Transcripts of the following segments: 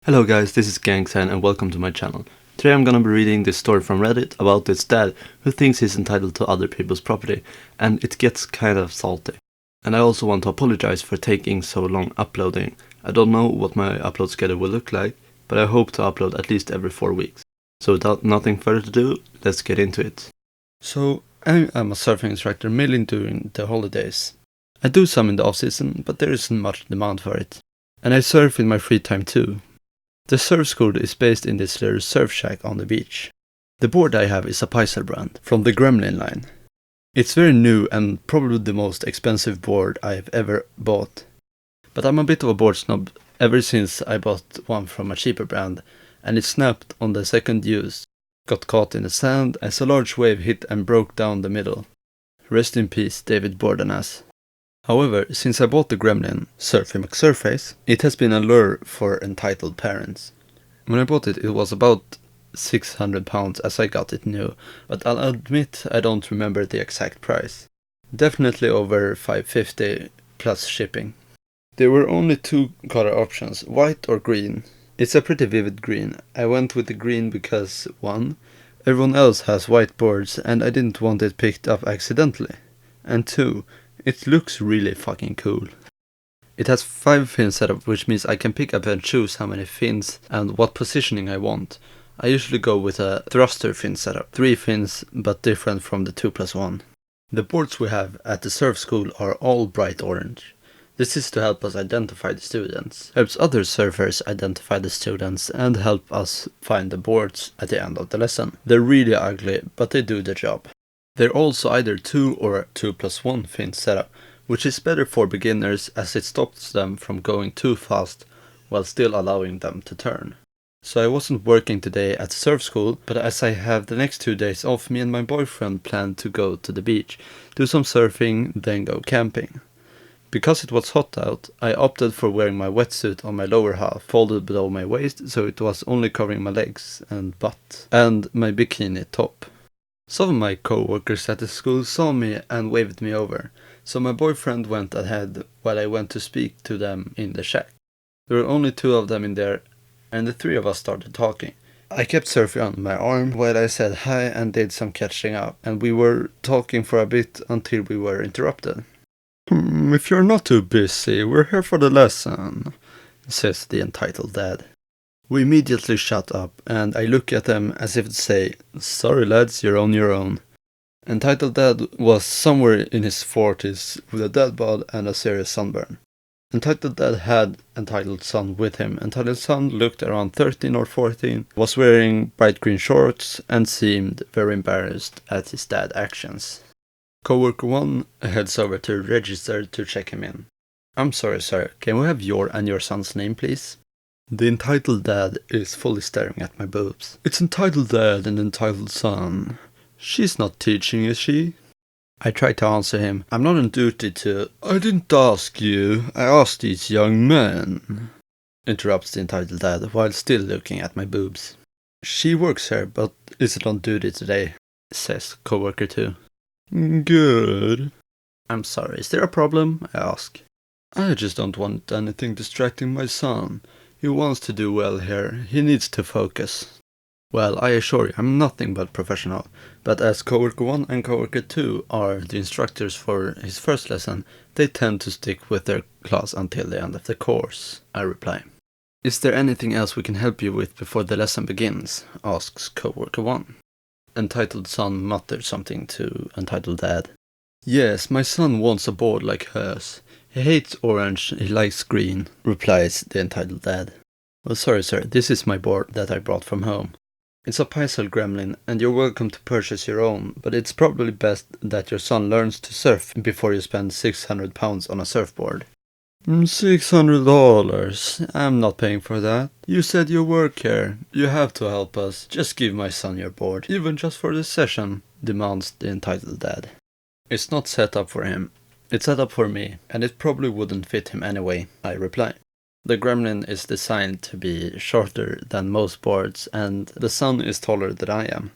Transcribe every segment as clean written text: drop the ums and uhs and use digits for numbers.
Hello guys, this is Gangsan and welcome to my channel. Today I'm gonna be reading this story from Reddit about this dad who thinks he's entitled to other people's property, and it gets kind of salty. And I also want to apologize for taking so long uploading. I don't know what my upload schedule will look like, but I hope to upload at least every 4 weeks. So without nothing further to do, let's get into it. So I am a surfing instructor mainly during the holidays. I do some in the off season, but there isn't much demand for it. And I surf in my free time too. The surf school is based in this little surf shack on the beach. The board I have is a Paisal brand from the Gremlin line. It's very new and probably the most expensive board I've ever bought. But I'm a bit of a board snob ever since I bought one from a cheaper brand and it snapped on the second use, got caught in the sand as a large wave hit and broke down the middle. Rest in peace, David Bordanas. However, since I bought the Gremlin Surfy McSurface, it has been a lure for entitled parents. When I bought it, it was about £600 as I got it new, but I'll admit I don't remember the exact price. Definitely over $550 plus shipping. There were only two color options, white or green. It's a pretty vivid green. I went with the green because 1. Everyone else has white boards and I didn't want it picked up accidentally. And 2. It looks really fucking cool. It has 5 fin setup, which means I can pick up and choose how many fins and what positioning I want. I usually go with a thruster fin setup, 3 fins but different from the 2+1. The boards we have at the surf school are all bright orange. This is to help us identify the students, helps other surfers identify the students and help us find the boards at the end of the lesson. They're really ugly, but they do the job. They're also either 2 or 2+1 fin setup, which is better for beginners as it stops them from going too fast while still allowing them to turn. So I wasn't working today at surf school, but as I have the next 2 days off, me and my boyfriend planned to go to the beach, do some surfing, then go camping. Because it was hot out, I opted for wearing my wetsuit on my lower half, folded below my waist, so it was only covering my legs and butt, and my bikini top. Some of my co-workers at the school saw me and waved me over, so my boyfriend went ahead while I went to speak to them in the shack. There were only 2 of them in there, and the 3 of us started talking. I kept surfing on my arm while I said hi and did some catching up, and we were talking for a bit until we were interrupted. If you're not too busy, we're here for the lesson, says the entitled dad. We immediately shut up, and I look at them as if to say, sorry lads, you're on your own. Entitled dad was somewhere in his 40s with a dad bod and a serious sunburn. Entitled dad had entitled son with him. Entitled son looked around 13 or 14, was wearing bright green shorts and seemed very embarrassed at his dad's actions. Coworker 1 heads over to register to check him in. I'm sorry sir, can we have your and your son's name please? The entitled dad is fully staring at my boobs. It's entitled dad and entitled son. She's not teaching, is she? I try to answer him. I'm not on duty to... I didn't ask you. I asked these young men. Interrupts the entitled dad while still looking at my boobs. She works here, but isn't on duty today, says coworker 2. Good. I'm sorry, is there a problem? I ask. I just don't want anything distracting my son. He wants to do well here. He needs to focus. Well, I assure you, I'm nothing but professional. But as coworker 1 and coworker 2 are the instructors for his first lesson, they tend to stick with their class until the end of the course, I reply. Is there anything else we can help you with before the lesson begins? Asks coworker 1. Entitled son mutters something to entitled dad. Yes, my son wants a board like hers. He hates orange, he likes green, replies the entitled dad. Well, sorry sir, this is my board that I brought from home. It's a Paisal Gremlin and you're welcome to purchase your own, but it's probably best that your son learns to surf before you spend £600 on a surfboard. $600? I'm not paying for that. You said you work here. You have to help us. Just give my son your board, even just for this session, demands the entitled dad. It's not set up for him. It's set up for me, and it probably wouldn't fit him anyway, I reply. The Gremlin is designed to be shorter than most boards, and the son is taller than I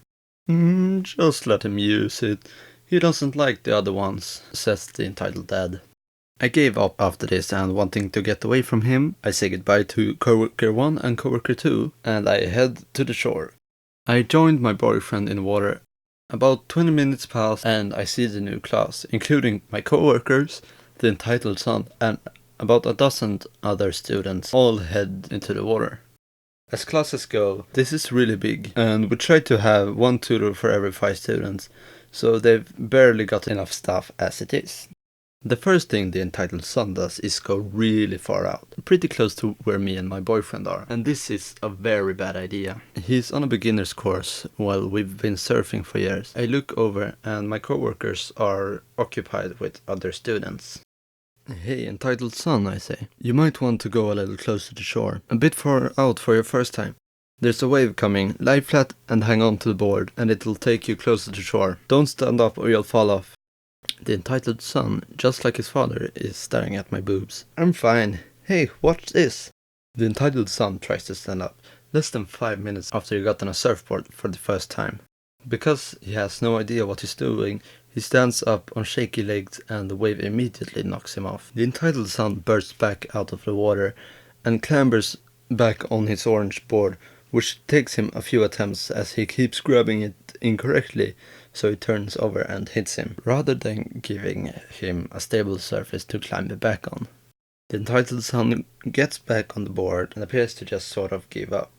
am. Just let him use it. He doesn't like the other ones, says the entitled dad. I gave up after this, and wanting to get away from him, I say goodbye to coworker 1 and coworker 2, and I head to the shore. I joined my boyfriend in the water. About 20 minutes pass, and I see the new class, including my coworkers, the entitled son, and about a dozen other students, all head into the water. As classes go, this is really big, and we try to have one tutor for every 5 students, so they've barely got enough staff as it is. The first thing the entitled son does is go really far out, pretty close to where me and my boyfriend are, and this is a very bad idea. He's on a beginner's course while we've been surfing for years. I look over and my coworkers are occupied with other students. Hey, entitled son, I say. You might want to go a little closer to shore, a bit far out for your first time. There's a wave coming, lie flat and hang on to the board, and it'll take you closer to shore. Don't stand up or you'll fall off. The entitled son, just like his father, is staring at my boobs. I'm fine. Hey, watch this. The entitled son tries to stand up, less than 5 minutes after he got on a surfboard for the first time. Because he has no idea what he's doing, he stands up on shaky legs and the wave immediately knocks him off. The entitled son bursts back out of the water and clambers back on his orange board, which takes him a few attempts as he keeps grabbing it incorrectly, so he turns over and hits him, rather than giving him a stable surface to climb back on. The entitled son gets back on the board and appears to just sort of give up,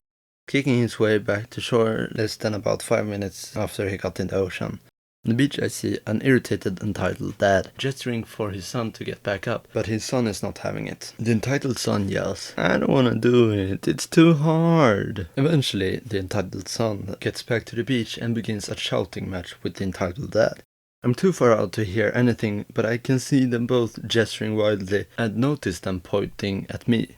kicking his way back to shore less than about 5 minutes after he got in the ocean. On the beach I see an irritated entitled dad gesturing for his son to get back up, but his son is not having it. The entitled son yells, "I don't wanna do it, it's too hard." Eventually, the entitled son gets back to the beach and begins a shouting match with the entitled dad. I'm too far out to hear anything, but I can see them both gesturing wildly and notice them pointing at me.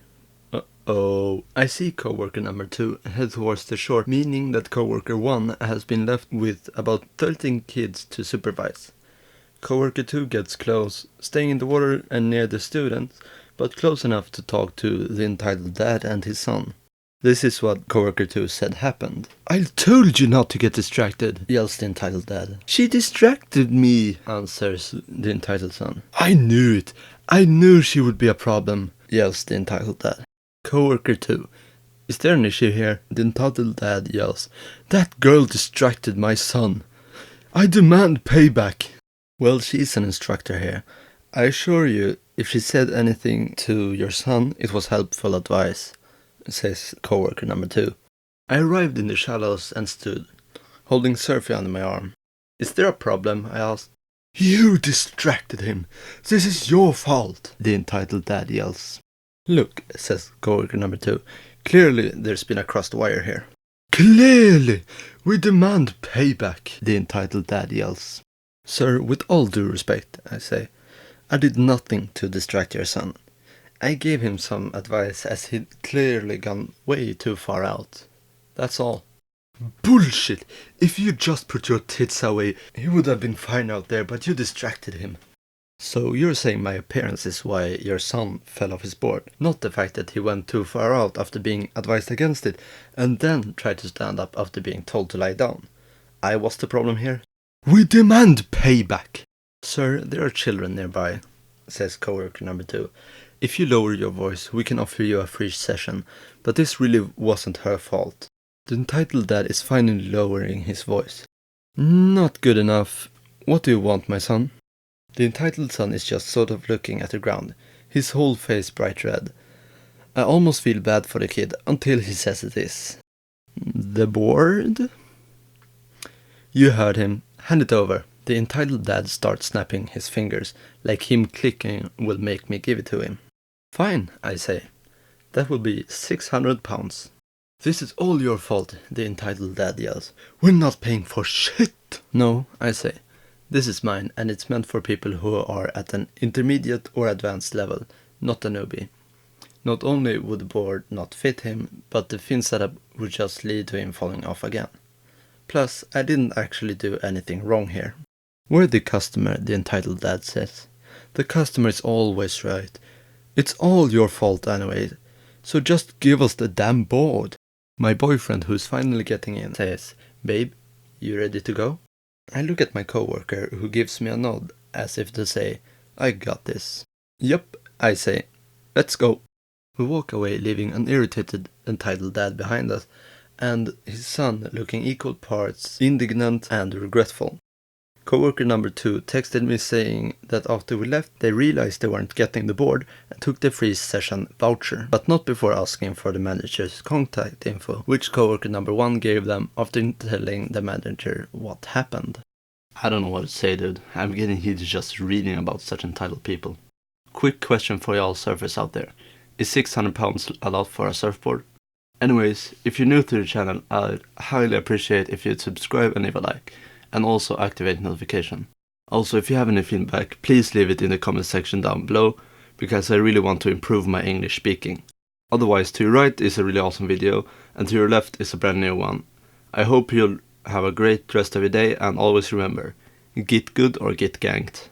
Uh-oh. I see coworker number 2 head towards the shore, meaning that coworker 1 has been left with about 13 kids to supervise. Coworker 2 gets close, staying in the water and near the students, but close enough to talk to the entitled dad and his son. This is what coworker 2 said happened. "I told you not to get distracted," yells the entitled dad. "She distracted me," answers the entitled son. "I knew it. I knew she would be a problem," yells the entitled dad. Coworker 2. "Is there an issue here?" The entitled dad yells. "That girl distracted my son. I demand payback." "Well, she's an instructor here. I assure you, if she said anything to your son, it was helpful advice," says coworker number 2. I arrived in the shallows and stood, holding Surfy under my arm. "Is there a problem?" I asked. "You distracted him. This is your fault," the entitled dad yells. "Look," says coworker number 2, "clearly there's been a crossed wire here." "Clearly! We demand payback," the entitled dad yells. "Sir, with all due respect," I say, "I did nothing to distract your son. I gave him some advice as he'd clearly gone way too far out. That's all." "Bullshit! If you just put your tits away, he would have been fine out there, but you distracted him." "So you're saying my appearance is why your son fell off his board, not the fact that he went too far out after being advised against it, and then tried to stand up after being told to lie down. I was the problem here?" "We demand payback!" "Sir, there are children nearby," says coworker number 2. "If you lower your voice, we can offer you a free session, but this really wasn't her fault." The entitled dad is finally lowering his voice. "Not good enough. What do you want, my son?" The entitled son is just sort of looking at the ground, his whole face bright red. I almost feel bad for the kid until he says this. "The board?" "You heard him. Hand it over." The entitled dad starts snapping his fingers, like him clicking will make me give it to him. "Fine," I say. "That will be 600 pounds. "This is all your fault," the entitled dad yells. "We're not paying for shit." "No," I say. "This is mine, and it's meant for people who are at an intermediate or advanced level, not a newbie." Not only would the board not fit him, but the fin setup would just lead to him falling off again. Plus, I didn't actually do anything wrong here. "We're the customer," the entitled dad says. "The customer is always right. It's all your fault anyway, so just give us the damn board." My boyfriend, who's finally getting in, says, "Babe, you ready to go?" I look at my coworker, who gives me a nod, as if to say, "I got this." Yup, I say. Let's go. We walk away, leaving an irritated, entitled dad behind us, and his son looking equal parts indignant and regretful. Coworker number 2 texted me saying that after we left, they realized they weren't getting the board and took the free session voucher, but not before asking for the manager's contact info, which coworker number 1 gave them after telling the manager what happened. I don't know what to say, dude. I'm getting heated just reading about such entitled people. Quick question for y'all surfers out there. Is £600 allowed for a surfboard? Anyways, if you're new to the channel, I'd highly appreciate if you'd subscribe and leave a like, and also activate notification. Also, if you have any feedback, please leave it in the comment section down below, because I really want to improve my English speaking. Otherwise, to your right is a really awesome video, and to your left is a brand new one. I hope you'll have a great rest of your day, and always remember, get good or get ganked.